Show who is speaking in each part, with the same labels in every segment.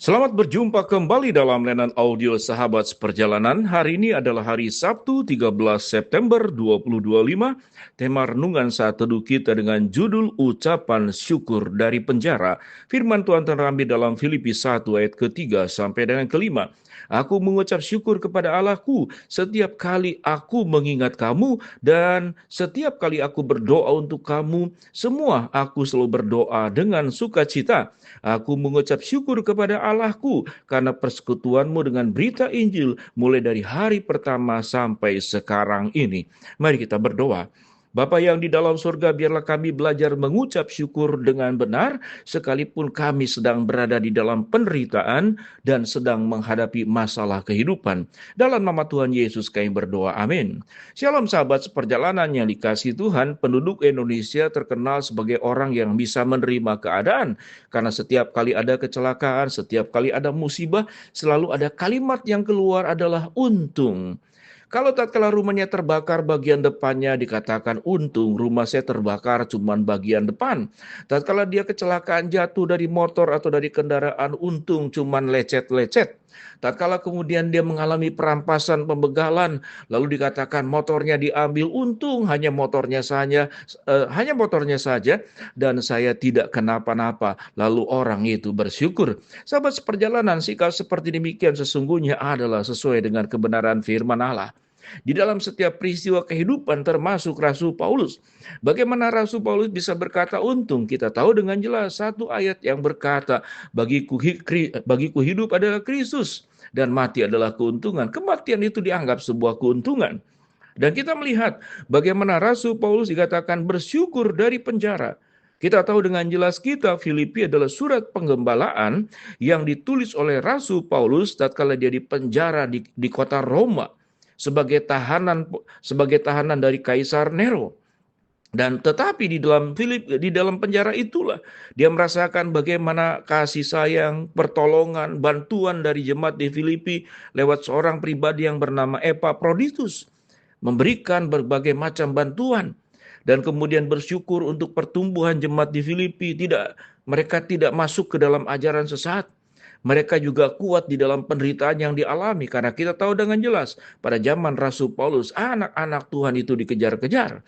Speaker 1: Selamat berjumpa kembali dalam layanan audio Sahabat Seperjalanan. Hari ini adalah hari Sabtu 13 September 2025. Tema renungan saat teduh kita dengan judul Ucapan Syukur dari Penjara. Firman Tuhan terambil dalam Filipi 1 ayat ketiga sampai dengan kelima. Aku mengucap syukur kepada Allahku setiap kali aku mengingat kamu dan setiap kali aku berdoa untuk kamu. Semua aku selalu berdoa dengan sukacita. Aku mengucap syukur kepada Allahku karena persekutuanmu dengan berita Injil mulai dari hari pertama sampai sekarang ini. Mari kita berdoa. Bapa yang di dalam surga, biarlah kami belajar mengucap syukur dengan benar, sekalipun kami sedang berada di dalam penderitaan dan sedang menghadapi masalah kehidupan. Dalam nama Tuhan Yesus kami berdoa, amin. Shalom sahabat seperjalanan yang dikasihi Tuhan, penduduk Indonesia terkenal sebagai orang yang bisa menerima keadaan. Karena setiap kali ada kecelakaan, setiap kali ada musibah, selalu ada kalimat yang keluar adalah untung. Kalau tatkala rumahnya terbakar bagian depannya dikatakan untung rumah saya terbakar cuman bagian depan. Tatkala dia kecelakaan jatuh dari motor atau dari kendaraan untung cuman lecet-lecet. Tatkala kemudian dia mengalami perampasan pembegalan lalu dikatakan motornya diambil untung hanya motornya saja dan saya tidak kenapa-napa. Lalu orang itu bersyukur. Sahabat seperjalanan, sikap seperti demikian sesungguhnya adalah sesuai dengan kebenaran firman Allah. Di dalam setiap peristiwa kehidupan termasuk Rasul Paulus. Bagaimana Rasul Paulus bisa berkata untung? Kita tahu dengan jelas satu ayat yang berkata, bagiku hidup adalah Kristus dan mati adalah keuntungan. Kematian itu dianggap sebuah keuntungan. Dan kita melihat bagaimana Rasul Paulus dikatakan bersyukur dari penjara. Kita tahu dengan jelas Filipi adalah surat penggembalaan yang ditulis oleh Rasul Paulus tatkala dia dipenjara di kota Roma sebagai tahanan dari Kaisar Nero. Dan tetapi di dalam penjara itulah dia merasakan bagaimana kasih sayang, pertolongan, bantuan dari jemaat di Filipi lewat seorang pribadi yang bernama Epaphroditus, memberikan berbagai macam bantuan dan kemudian bersyukur untuk pertumbuhan jemaat di Filipi. Mereka tidak masuk ke dalam ajaran sesat. Mereka juga kuat di dalam penderitaan yang dialami karena kita tahu dengan jelas pada zaman Rasul Paulus anak-anak Tuhan itu dikejar-kejar.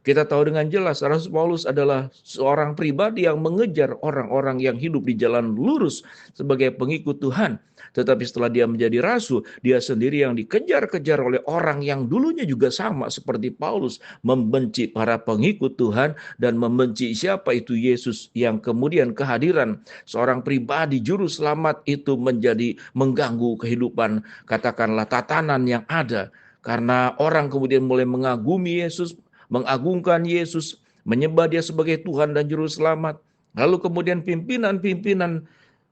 Speaker 1: Kita tahu dengan jelas Rasul Paulus adalah seorang pribadi yang mengejar orang-orang yang hidup di jalan lurus sebagai pengikut Tuhan. Tetapi setelah dia menjadi rasul, dia sendiri yang dikejar-kejar oleh orang yang dulunya juga sama seperti Paulus, membenci para pengikut Tuhan dan membenci siapa itu Yesus, yang kemudian kehadiran seorang pribadi juru selamat itu menjadi mengganggu kehidupan, katakanlah tatanan yang ada. Karena orang kemudian mulai mengagumi Yesus, mengagungkan Yesus, menyembah dia sebagai Tuhan dan Juru Selamat. Lalu kemudian pimpinan-pimpinan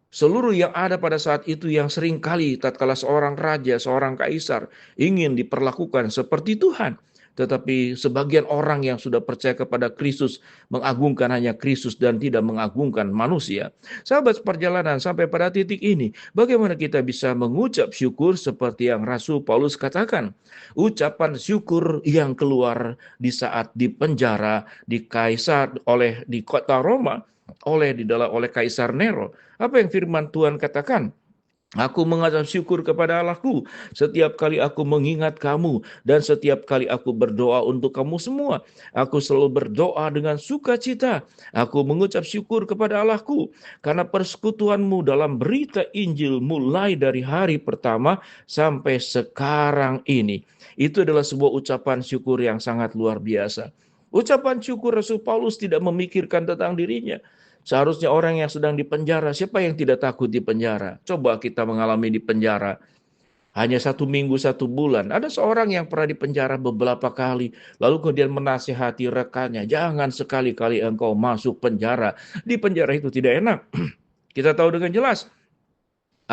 Speaker 1: seluruh yang ada pada saat itu yang seringkali tatkala seorang raja, seorang kaisar ingin diperlakukan seperti Tuhan. Tetapi sebagian orang yang sudah percaya kepada Kristus mengagungkan hanya Kristus dan tidak mengagungkan manusia. Sahabat perjalanan sampai pada titik ini, bagaimana kita bisa mengucap syukur seperti yang Rasul Paulus katakan? Ucapan syukur yang keluar di saat dipenjara di kota Roma oleh Kaisar Nero. Apa yang firman Tuhan katakan? Aku mengucap syukur kepada Allahku setiap kali aku mengingat kamu dan setiap kali aku berdoa untuk kamu semua. Aku selalu berdoa dengan sukacita. Aku mengucap syukur kepada Allahku karena persekutuanmu dalam berita Injil mulai dari hari pertama sampai sekarang ini. Itu adalah sebuah ucapan syukur yang sangat luar biasa. Ucapan syukur Rasul Paulus tidak memikirkan tentang dirinya. Seharusnya orang yang sedang di penjara, siapa yang tidak takut di penjara? Coba kita mengalami di penjara. Hanya 1 minggu, 1 bulan. Ada seorang yang pernah di penjara beberapa kali. Lalu kemudian menasihati rekannya. Jangan sekali-kali engkau masuk penjara. Di penjara itu tidak enak. Kita tahu dengan jelas.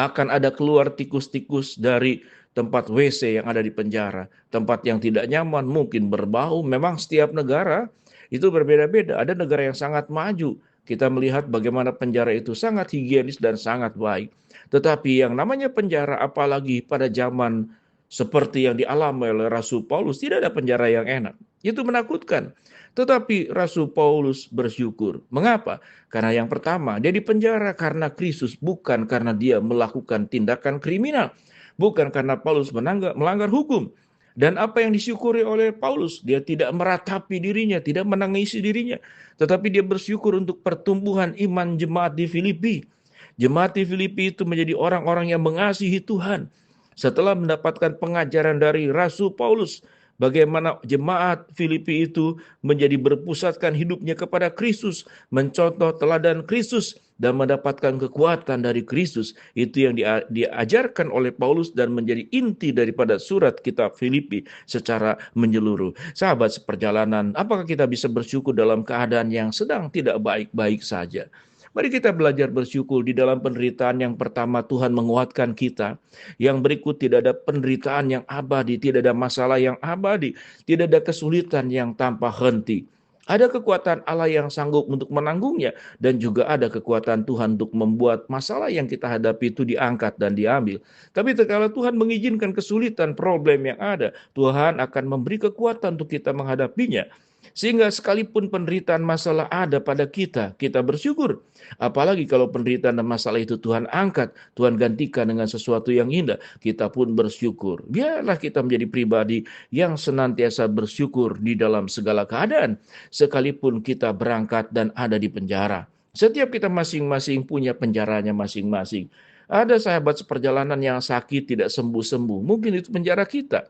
Speaker 1: Akan ada keluar tikus-tikus dari tempat WC yang ada di penjara. Tempat yang tidak nyaman, mungkin berbau. Memang setiap negara itu berbeda-beda. Ada negara yang sangat maju. Kita melihat bagaimana penjara itu sangat higienis dan sangat baik. Tetapi yang namanya penjara, apalagi pada zaman seperti yang dialami oleh Rasul Paulus, tidak ada penjara yang enak. Itu menakutkan. Tetapi Rasul Paulus bersyukur. Mengapa? Karena yang pertama, dia dipenjara karena Kristus, bukan karena dia melakukan tindakan kriminal. Bukan karena Paulus melanggar hukum. Dan apa yang disyukuri oleh Paulus, dia tidak meratapi dirinya, tidak menangisi dirinya, tetapi dia bersyukur untuk pertumbuhan iman jemaat di Filipi. Jemaat di Filipi itu menjadi orang-orang yang mengasihi Tuhan. Setelah mendapatkan pengajaran dari Rasul Paulus, bagaimana jemaat Filipi itu menjadi berpusatkan hidupnya kepada Kristus, mencontoh teladan Kristus, dan mendapatkan kekuatan dari Kristus. Itu yang diajarkan oleh Paulus dan menjadi inti daripada surat kitab Filipi secara menyeluruh. Sahabat seperjalanan, apakah kita bisa bersyukur dalam keadaan yang sedang tidak baik-baik saja? Mari kita belajar bersyukur. Di dalam penderitaan yang pertama Tuhan menguatkan kita. Yang berikut tidak ada penderitaan yang abadi, tidak ada masalah yang abadi, tidak ada kesulitan yang tanpa henti. Ada kekuatan Allah yang sanggup untuk menanggungnya, dan juga ada kekuatan Tuhan untuk membuat masalah yang kita hadapi itu diangkat dan diambil. Tapi kalau Tuhan mengizinkan kesulitan, problem yang ada, Tuhan akan memberi kekuatan untuk kita menghadapinya. Sehingga sekalipun penderitaan masalah ada pada kita, kita bersyukur. Apalagi kalau penderitaan dan masalah itu Tuhan angkat, Tuhan gantikan dengan sesuatu yang indah, kita pun bersyukur. Biarlah kita menjadi pribadi yang senantiasa bersyukur di dalam segala keadaan, sekalipun kita berangkat dan ada di penjara. Setiap kita masing-masing punya penjaranya masing-masing. Ada sahabat seperjalanan yang sakit tidak sembuh-sembuh, mungkin itu penjara kita.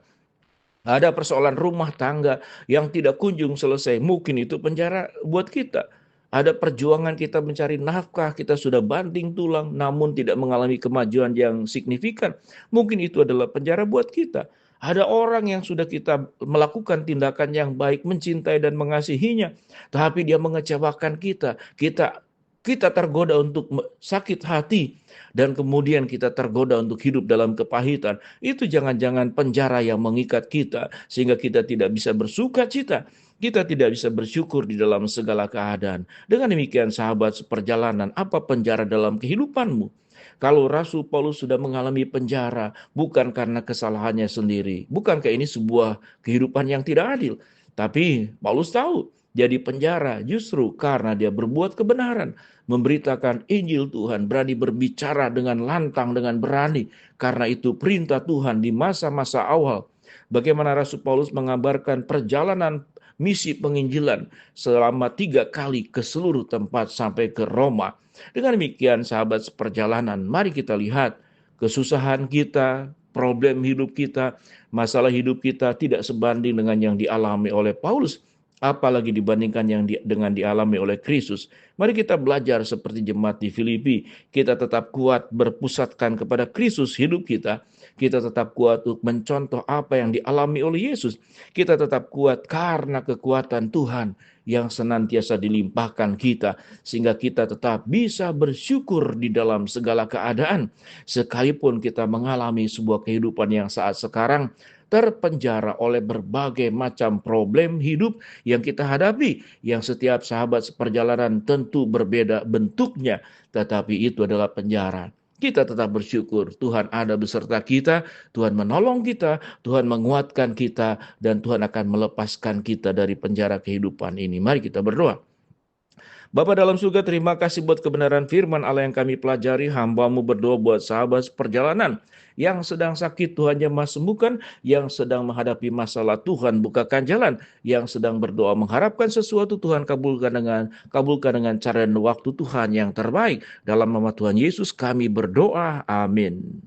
Speaker 1: Ada persoalan rumah tangga yang tidak kunjung selesai. Mungkin itu penjara buat kita. Ada perjuangan kita mencari nafkah, kita sudah banting tulang, namun tidak mengalami kemajuan yang signifikan. Mungkin itu adalah penjara buat kita. Ada orang yang sudah kita melakukan tindakan yang baik, mencintai dan mengasihinya, tapi dia mengecewakan kita. Kita tergoda untuk sakit hati, dan kemudian kita tergoda untuk hidup dalam kepahitan. Itu jangan-jangan penjara yang mengikat kita, sehingga kita tidak bisa bersuka cita. Kita tidak bisa bersyukur di dalam segala keadaan. Dengan demikian sahabat seperjalanan, apa penjara dalam kehidupanmu? Kalau Rasul Paulus sudah mengalami penjara, bukan karena kesalahannya sendiri. Bukankah ini sebuah kehidupan yang tidak adil? Tapi Paulus tahu, jadi penjara justru karena dia berbuat kebenaran, memberitakan Injil Tuhan, berani berbicara dengan lantang, dengan berani. Karena itu perintah Tuhan di masa-masa awal. Bagaimana Rasul Paulus mengabarkan perjalanan misi penginjilan selama 3 kali ke seluruh tempat sampai ke Roma. Dengan demikian sahabat seperjalanan, mari kita lihat kesusahan kita, problem hidup kita, masalah hidup kita tidak sebanding dengan yang dialami oleh Paulus, apalagi dibandingkan yang dengan dialami oleh Kristus. Mari kita belajar seperti jemaat di Filipi. Kita tetap kuat berpusatkan kepada Kristus hidup kita. Kita tetap kuat untuk mencontoh apa yang dialami oleh Yesus. Kita tetap kuat karena kekuatan Tuhan yang senantiasa dilimpahkan kita, sehingga kita tetap bisa bersyukur di dalam segala keadaan. Sekalipun kita mengalami sebuah kehidupan yang saat sekarang terpenjara oleh berbagai macam problem hidup yang kita hadapi, yang setiap sahabat seperjalanan tentu berbeda bentuknya, tetapi itu adalah penjara. Kita tetap bersyukur, Tuhan ada beserta kita, Tuhan menolong kita, Tuhan menguatkan kita, dan Tuhan akan melepaskan kita dari penjara kehidupan ini. Mari kita berdoa. Bapa dalam surga, terima kasih buat kebenaran firman Allah yang kami pelajari. Hamba-Mu berdoa buat sahabat perjalanan yang sedang sakit, Tuhan jamah sembuhkan. Yang sedang menghadapi masalah, Tuhan bukakan jalan. Yang sedang berdoa mengharapkan sesuatu, Tuhan kabulkan dengan cara dan waktu Tuhan yang terbaik. Dalam nama Tuhan Yesus kami berdoa. Amin.